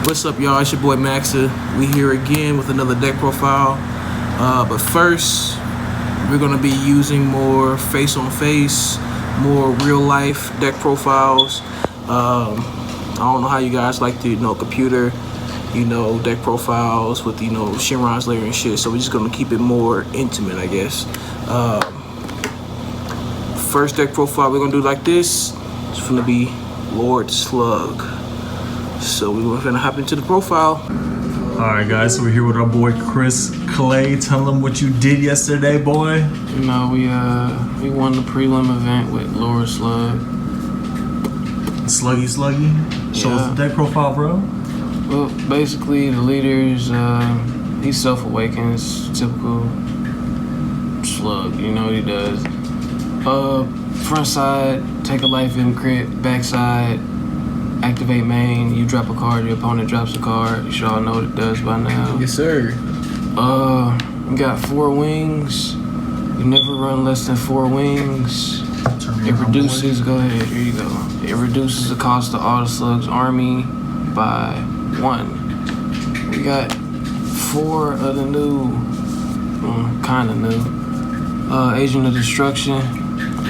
What's up, y'all? It's your boy Maxa. We here again with another deck profile. But first, we're gonna be using more face-on-face, more real-life deck profiles. I don't know how you guys like to, computer, deck profiles with, Shinron's layer and shit. So we're just gonna keep it more intimate, I guess. First deck profile we're gonna do like this. It's gonna be Lord Slug. So we're gonna hop into the profile. Alright guys, so we're here with our boy Chris Clay. Tell him what you did yesterday, boy. We won the prelim event with Lord Slug. Sluggy? Show us the deck profile, bro. Well, basically the leaders, he self-awakens, typical Slug, you know what he does. Front side, take a life in crit, back side, activate main, you drop a card, your opponent drops a card. You should all know what it does by now. Yes, sir. You got 4 wings. You never run less than 4 wings. It reduces, go ahead, here you go. It reduces the cost of all the Slug's army by 1. We got 4 of the new, kinda new, Agent of Destruction.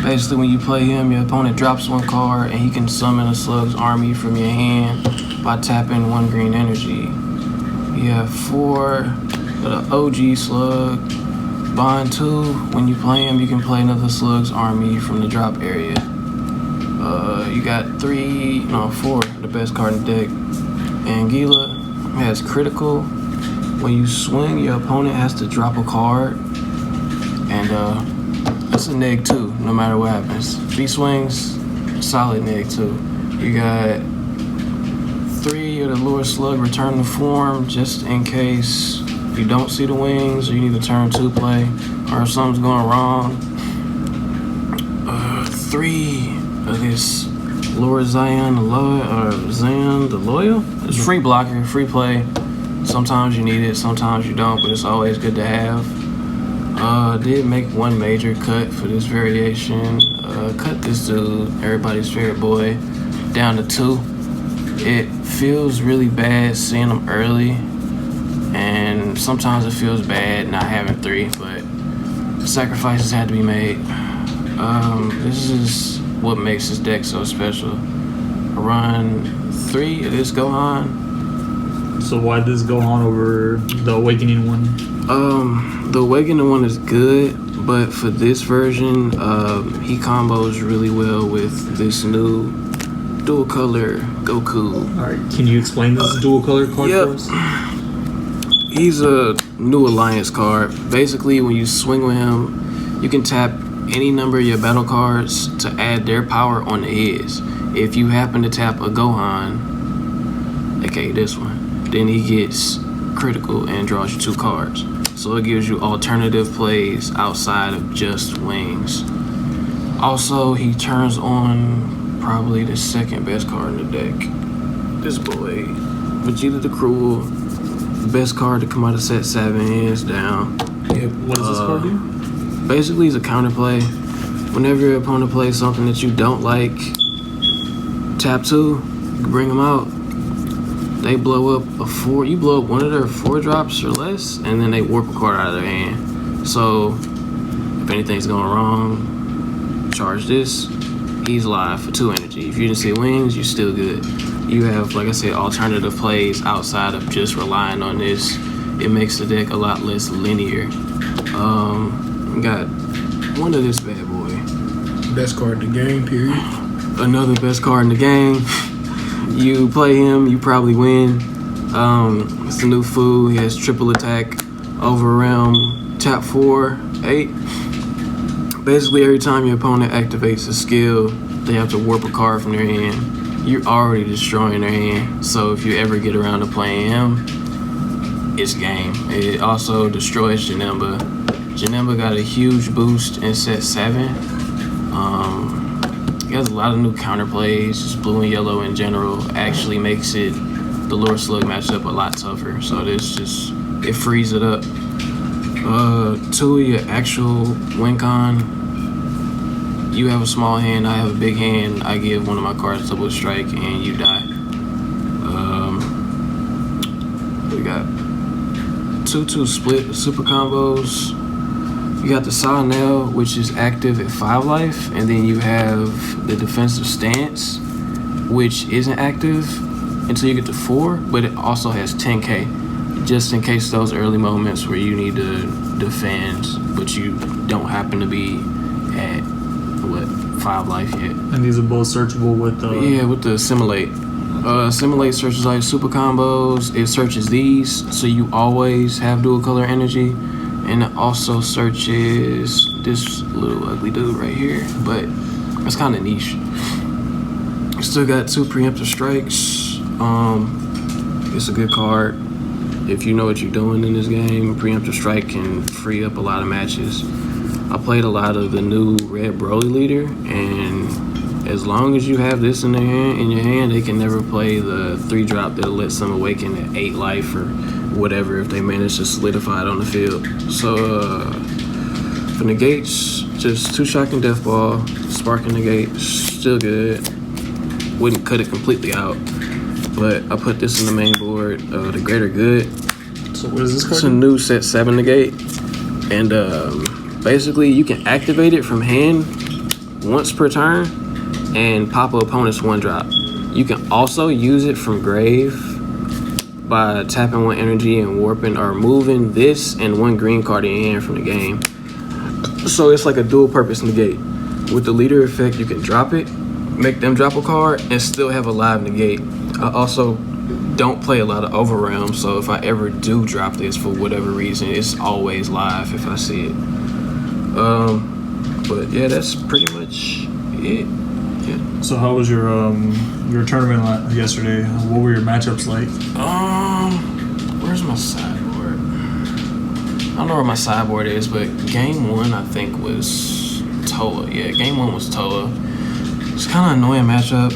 Basically, when you play him, your opponent drops 1 card and he can summon a Slug's army from your hand by tapping 1 green energy. You have 4 of the OG Slug. Bond 2, when you play him, you can play another Slug's army from the drop area. You got 4, the best card in the deck. Anguilla has critical. When you swing, your opponent has to drop a card. And that's a -2, no matter what happens. If he swings, solid -2. You got 3 of the Lord Slug return to form, just in case you don't see the wings or you need a turn 2 play, or if something's going wrong. 3 of this Lord Zion the Loyal. It's free blocker, free play. Sometimes you need it, sometimes you don't, but it's always good to have. Did make 1 major cut for this variation. Cut this dude, everybody's favorite boy, down to 2. It feels really bad seeing him early, and sometimes it feels bad not having 3, but sacrifices had to be made. This is what makes this deck so special. I run 3 of this Gohan. So why this Gohan over the Awakening one? The Awakening one is good, but for this version, he combos really well with this new dual color Goku. Alright, can you explain this dual color card for us? He's a new alliance card. Basically, when you swing with him, you can tap any number of your battle cards to add their power on his. If you happen to tap a Gohan, aka this one, then he gets critical and draws you 2 cards. So it gives you alternative plays outside of just wings. Also, he turns on probably the 2nd best card in the deck. This boy, Vegeta the Cruel, the best card to come out of set 7, hands down. Yeah, what does this card do? Basically, it's a counterplay. Whenever your opponent plays something that you don't like, tap 2, bring them out. They blow up a 4. You blow up 1 of their 4 drops or less, and then they warp a card out of their hand. So if anything's going wrong, charge this. He's live for 2 energy. If you didn't see wings, you're still good. You have, like I said, alternative plays outside of just relying on this. It makes the deck a lot less linear. Got 1 of this bad boy. Best card in the game, period. Another best card in the game. You play him, you probably win. It's the new food. He has triple attack, overwhelm, tap 4, 8. Basically, every time your opponent activates a skill, they have to warp a card from their hand. You're already destroying their hand. So if you ever get around to playing him, it's game. It also destroys Janemba. Janemba got a huge boost in set 7. He has a lot of new counterplays. Just blue and yellow in general actually makes the Lord Slug matchup a lot tougher. So it frees it up. 2 of your actual Wincon. You have a small hand, I have a big hand. I give one of my cards double strike and you die. got 2/2 split super combos. You got the Saw Nail, which is active at 5 life, and then you have the defensive stance, which isn't active until you get to 4, but it also has 10k, just in case those early moments where you need to defend, but you don't happen to be at 5 life yet. And these are both searchable with with the Assimilate. Assimilate searches like super combos. It searches these, so you always have dual color energy. And it also searches this little ugly dude right here, but it's kind of niche. Still got 2 preemptive strikes. It's a good card. If you know what you're doing in this game, preemptive strike can free up a lot of matches. I played a lot of the new red Broly leader, and as long as you have this in your hand, they can never play the 3-drop that'll let some awaken at 8 life or whatever if they manage to solidify it on the field. So for negates, just 2 shocking death ball, sparking negate, still good. Wouldn't cut it completely out, but I put this in the main board. The greater good. So what is this card? It's a new set 7 negate, and basically you can activate it from hand once per turn and pop an opponent's 1-drop. You can also use it from grave by tapping 1 energy and warping or moving this and 1 green card in your hand from the game. So it's like a dual purpose negate. With the leader effect, you can drop it, make them drop a card, and still have a live negate. I also don't play a lot of Overrealm, so if I ever do drop this for whatever reason, it's always live if I see it. But yeah, that's pretty much it. Yeah. So how was your tournament yesterday? What were your matchups like? Where's my sideboard? I don't know where my sideboard is, but game 1 I think was Toa. Yeah, game 1 was Toa. It's kind of annoying matchup.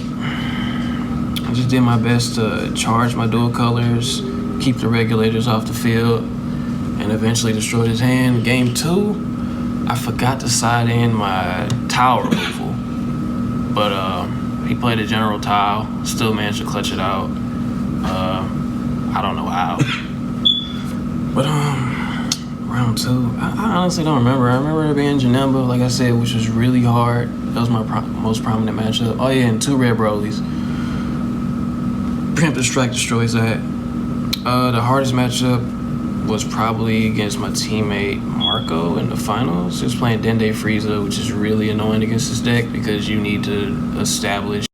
I just did my best to charge my dual colors, keep the regulators off the field, and eventually destroyed his hand. Game 2, I forgot to side in my tile removal, but he played a general tile, still managed to clutch it out. I don't know how. But round 2, I honestly don't remember. I remember it being Janemba, like I said, which was really hard. That was my most prominent matchup. Oh yeah, and 2 red Brolys. Preemptive strike destroys that. The hardest matchup was probably against my teammate Marco in the finals. He was playing Dende Frieza, which is really annoying against this deck because you need to establish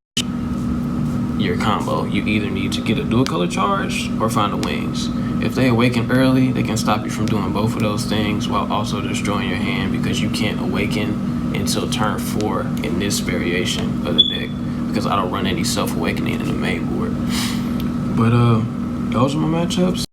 your combo. You either need to get a dual color charge or find the wings. If they awaken early, they can stop you from doing both of those things while also destroying your hand because you can't awaken until turn 4 in this variation of the deck because I don't run any self-awakening in the main board. But those are my matchups.